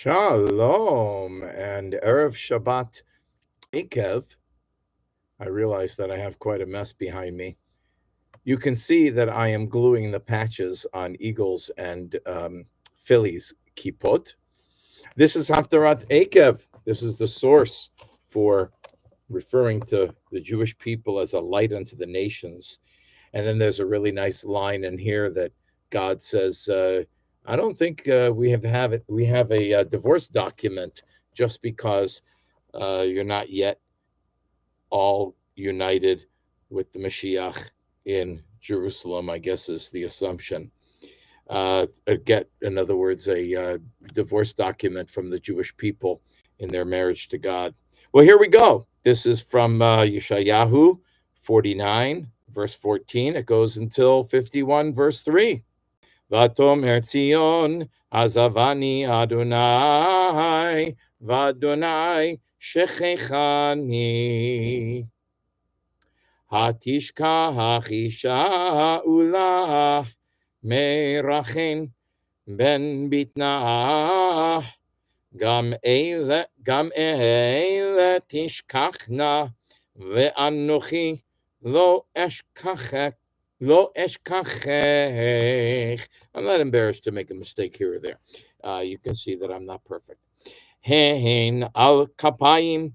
Shalom and Erev Shabbat Ekev. I realize that I have quite a mess behind me. You can see that I am gluing the patches on Eagles and Phillies kippot. This is Haftarat Ekev. This is the source for referring to the Jewish people as a light unto the nations. And then there's a really nice line in here that God says, I don't think we have a divorce document just because you're not yet all united with the Mashiach in Jerusalem, I guess is the assumption. In other words, a divorce document from the Jewish people in their marriage to God. Well, here we go. This is from Yeshayahu 49, verse 14. It goes until 51, verse 3. Vatomer Tzion, Azavani Adonai, Vadonai Shechechani. Hatishkach Isha Ulah, Merachin Ben Bitnah, Gam Eile Tishkachna, Ve'anochi Lo Eshkachek. Lo eshkachech. I'm not embarrassed to make a mistake here or there. You can see that I'm not perfect. Hein al kapayim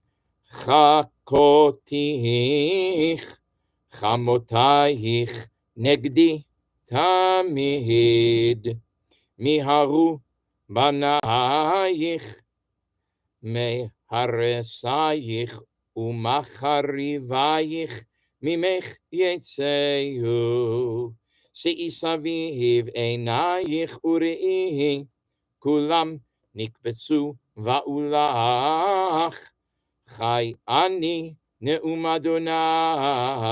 chakotich chamotayich negdi tamid miharu banayich meharesayich umacharivayich Mimech yetzehu, se'isaviv einayich ureihi, kulam nikbetzu va'ulach, chai ani ne'um Adonai,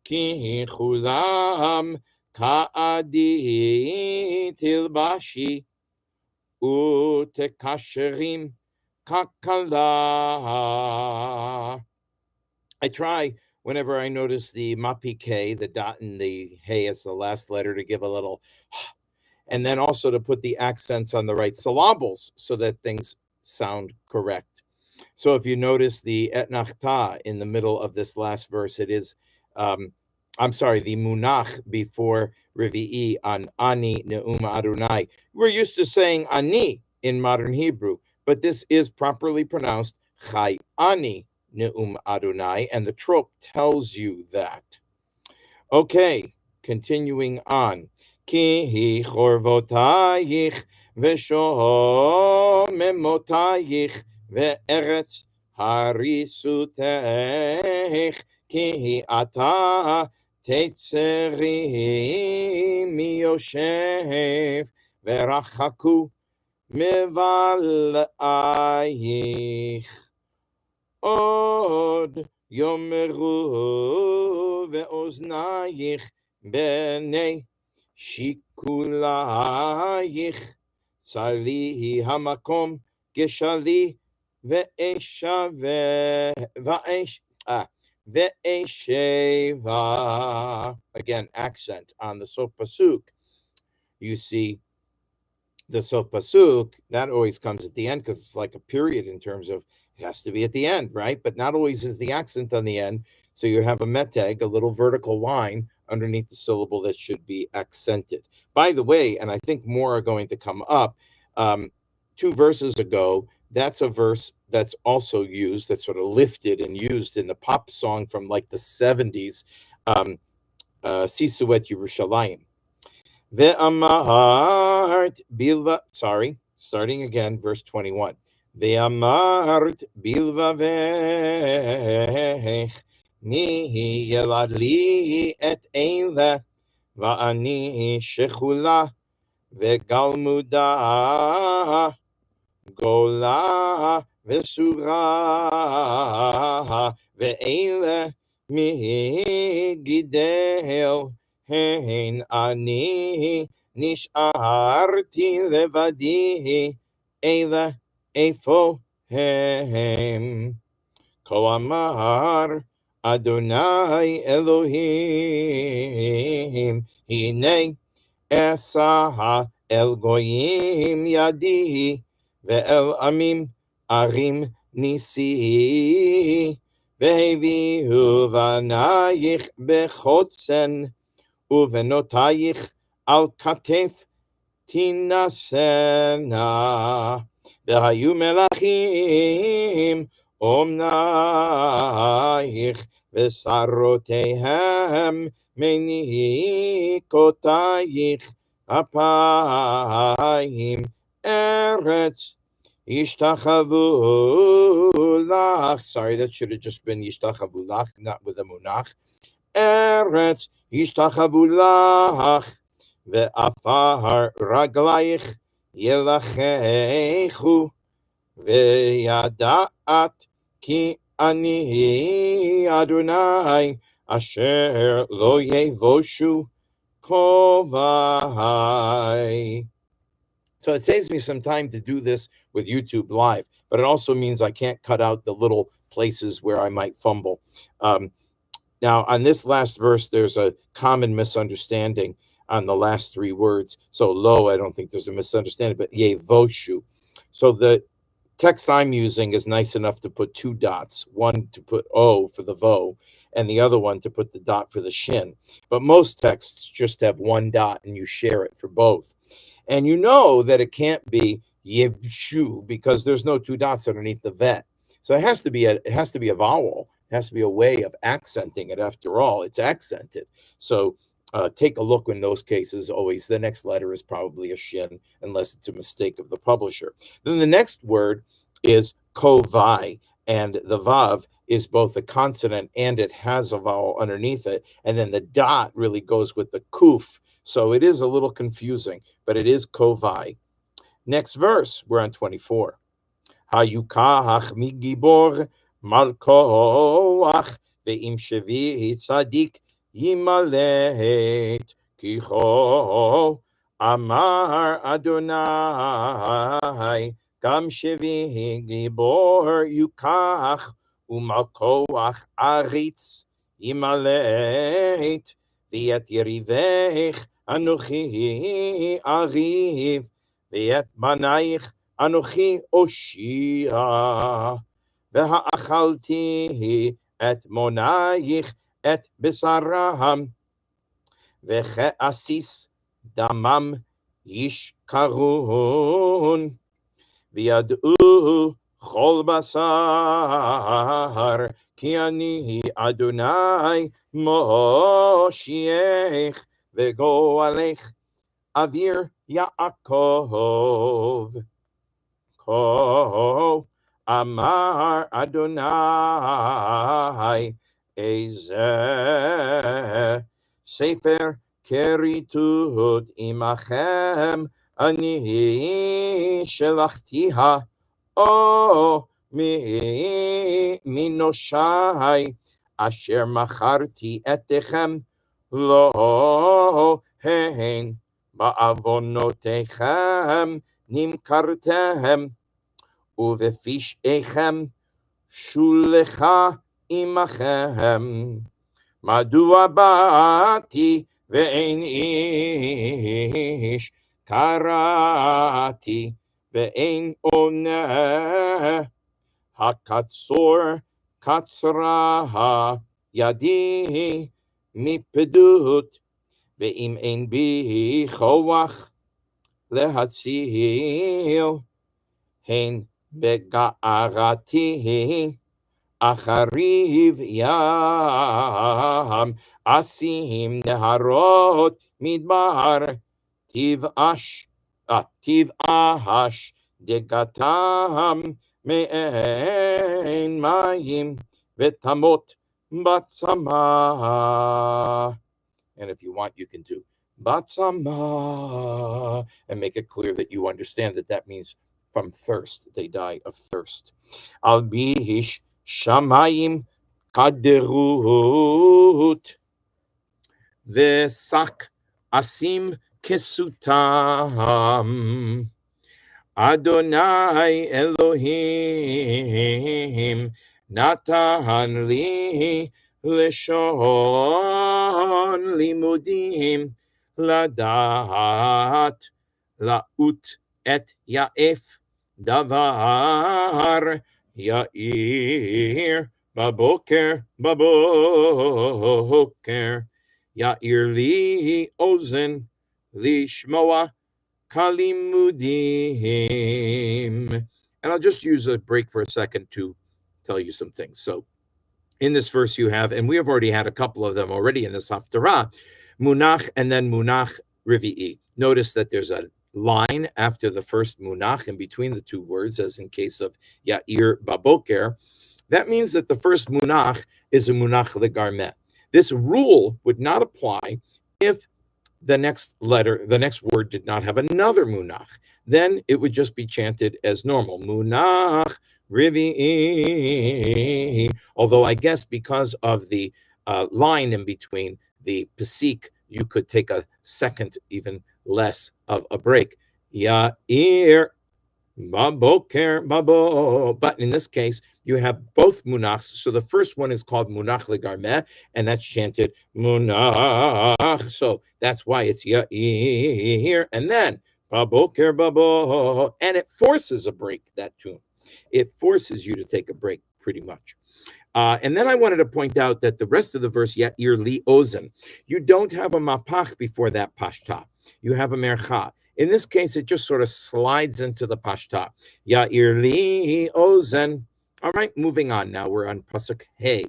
ki chulam ka'adi tilbashi, utekasherim kakala. I try whenever I notice the mapike, the dot and the hey as the last letter, to give a little, and then also to put the accents on the right syllables so that things sound correct. So if you notice the etnachta in the middle of this last verse, it is, the munach before revi'i on ani ne'um Adonai. We're used to saying ani in modern Hebrew, but this is properly pronounced chai ani Ne'um Adonai, and the trope tells you that. Okay, continuing on. Ki chorvotayich v'shomemotayich ve'eretz harisutech ki ata tetzeri miyoshev v'rachaku mevalayich. Od yomeru ve'oznayich b'nei shikulayich tzali hamakom geshali ve'esheva. Again, accent on the sof pasuk. You see the sof pasuk, that always comes at the end because it's like a period in terms of it has to be at the end, right? But not always is the accent on the end. So you have a meteg, a little vertical line underneath the syllable that should be accented. By the way, and I think more are going to come up, 2 verses ago, that's a verse that's also used, that's sort of lifted and used in the pop song from like the 70s, Sisuet Yerushalayim. Ve'amart bilva, starting again, verse 21. Ve'amart bilvavech mi yelad li et eila va'ani shechula ve'galmuda gola ve'sura ve'eila mi gidel Hein ani nisharti levadi eila efo hem ko amar Adonai Elohim hine esa el goyim yadi ואל עמים ערים ניסי, והביאו בנייך בחוצן, ובנותייך על כתף תינשאנה, והיו מלכים אומנייך, ושרותיהם מניקותייך אפיים, ארץ ישתחוו לך. Sorry, that should have just been yishtachavu lach, not with a munach. ארץ ישתחוו לך, ועפר רגלייך ילחכו, וידעת כי אני אדוני אשר לא יבושו קרובי. So it saves me some time to do this with YouTube Live, but it also means I can't cut out the little places where I might fumble. Now, on this last verse, there's a common misunderstanding on the last three words. So lo, I don't think there's a misunderstanding, but yevoshu. So the text I'm using is nice enough to put two dots, one to put O for the vo, and the other one to put the dot for the shin. But most texts just have one dot and you share it for both. And you know that it can't be yevshu because there's no two dots underneath the vet. So it has to be a vowel. It has to be a way of accenting it. After all, it's accented. So take a look in those cases. Always the next letter is probably a shin, unless it's a mistake of the publisher. Then the next word is kovai, and the vav is both a consonant and it has a vowel underneath it. And then the dot really goes with the kuf. So it is a little confusing, but it is kovai. Next verse, we're on 24. Hayukach migibor malkoach ve'im shevi tzadik yimalet kicho amar Adonai gam shevi gibor yukach umalkoach aritz yimalet v'yet yerivech anochi ariv v'yet banaich אנוכי אושיע, והאכלתי את מונייך את בשרם, וכאסיס דמם ישכרון, וידעו כל בשר, כי אני אדוני מושיעך, וגואלך אוויר יעקב. Ko amar Adonai Ezeh Sefer Keritut imachem ani shelachtiha o minoshai asher macharti etechem lo hein ba'avonotechem נמכרתם, ובפשעיכם שולחה עמכם. מדוע באתי ואין איש, קראתי ואין עונה, הקצור קצרה ידי מפדות, ואם אין בי כוח להציל, הן בגערתי אחריב ים, אשים נהרות מדבר, תבאש דגתם מאין מים, ותמות בצמא. And if you want, you can do Batsama, and make it clear that you understand that that means from thirst. They die of thirst. Al bihish shamayim kaderut vesak asim kesutam. Adonai Elohim natan li leshon limudim לדעת, לאות את יאף, Davar Yair Baboker Baboker Yair Li Ozen Lishmoa Kalimudim. And I'll just use a break for a second to tell you some things. So in this verse you have, and we have already had a couple of them already in this Haftarah, Munach and then Munach Rivi'i. Notice that there's a line after the first Munach in between the two words, as in case of Ya'ir Baboker. That means that the first Munach is a Munach Legarmeh. This rule would not apply if the next word did not have another Munach. Then it would just be chanted as normal. Munach Rivi'i. Although I guess because of the line in between the pasik, you could take a second, even less of a break. Ya'ir Baboker Babo. But in this case, you have both munachs. So the first one is called Munach Legarmeh, and that's chanted Munach. So that's why it's Ya'ir. And then Baboker Babo. And it forces a break, that tune. It forces you to take a break, pretty much. And then I wanted to point out that the rest of the verse, Ya'ir Li Ozen, you don't have a mapach before that pashta. You have a mercha. In this case, it just sort of slides into the pashta. Ya'ir Li Ozen. All right, moving on. Now we're on pasuk Hey.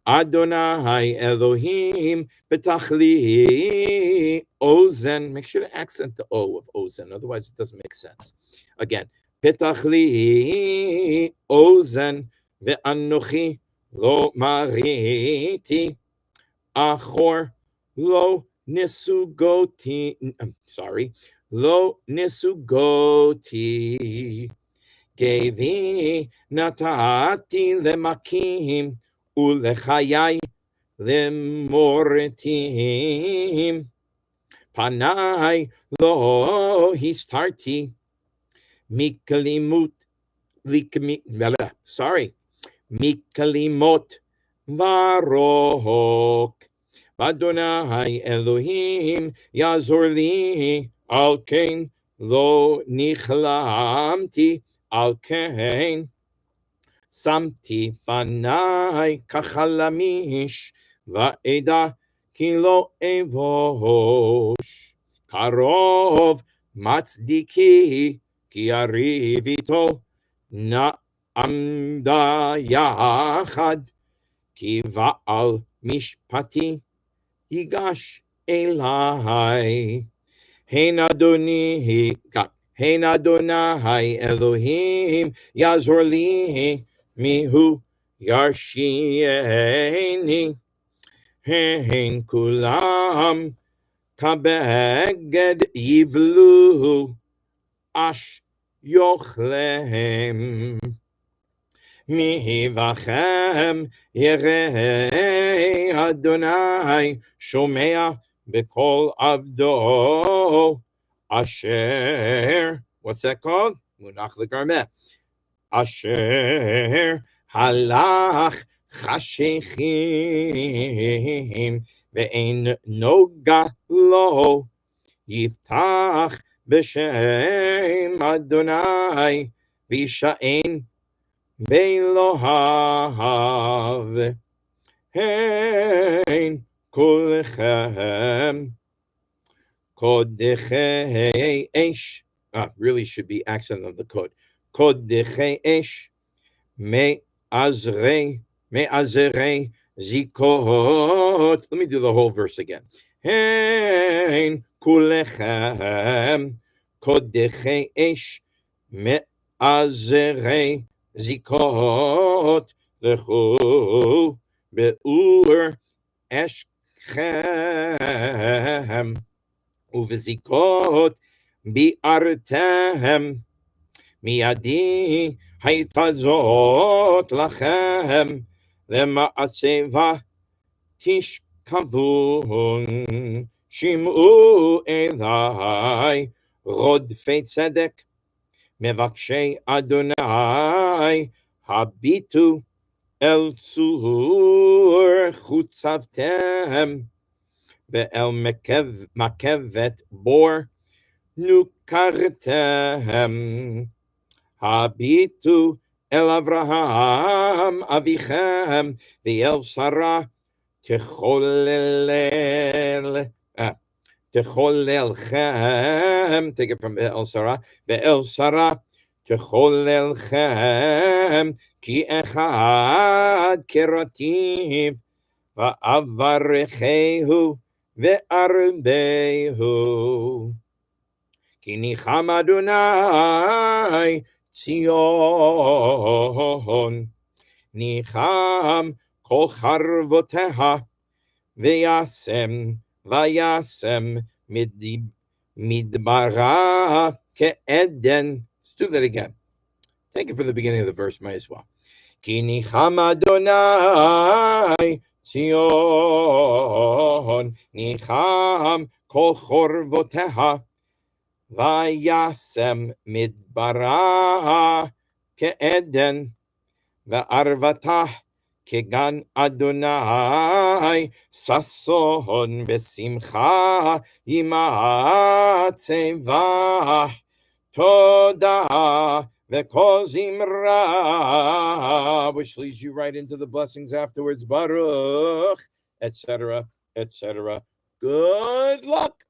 Adonai Elohim Petach Li Ozen. Make sure to accent the O of Ozen, otherwise it doesn't make sense. Again, Petach Li Ozen. Ve'anochi lo mariti achor lo nisugoti. Lo nisugoti. Gevi natati lemakim ulechayai lemoritim. Panai lo histarti mikalimut Mikalimot Varok. Adonai Elohim Yazor li al kain lo nichlamti al kain samti fanai kachalamish va'eda ki lo evosh karov matzdiki ki arivito na Amda Yachad Ki Va'al Mishpati Yigash Elai Hein Adonai Elohim Yazor li Mihu Yarshieni Hein Kulam Kabeged Yivlu Ash Yochlem Mihivachem Yerei Adonai Shomea Bekol Abdo Asher. What's that called? Munach Legarmeh. Asher Halach Chashechim Ve'en Noga Lo Yiftach B'Shem Adonai V'Yisha'en Belohav Hein Kulchem Kodechei Esh. Really should be accent of the code. Kodechei Esh Me'azrei Zikot. Let me do the whole verse again. Hein Kulchem Kodechei Esh Me'azrei Zikot lechu beur eschem uvezikot bi'artem miyadi haytazot lachem lema'aseva tishkavun shim'u elai rodfei tzedek מבקשי אדוני הביטו אל צור חוצבתם ואל מקבת בור נוכרתם Habitu el Avraham avichem ve'el Sarah techolel techolelchem. Take it from El Sarah. Ve'el Sarah techolelchem ki echad keratim va'avarechehu ve'arbehu. Ki nicham Adonai Tzion, nicham kol charvoteha, vayasem midbara ke'eden. Let's do that again. Take it from the beginning of the verse, might as well. Ki nicham Adonai Tzion, nicham kol charvoteha, vayasem midbara ke'eden, ve'arvatah kegan Adonai, sason v'simcha yimatzevah, todah ve'kol zimra, which leads you right into the blessings afterwards, Baruch, etc., etc. Good luck.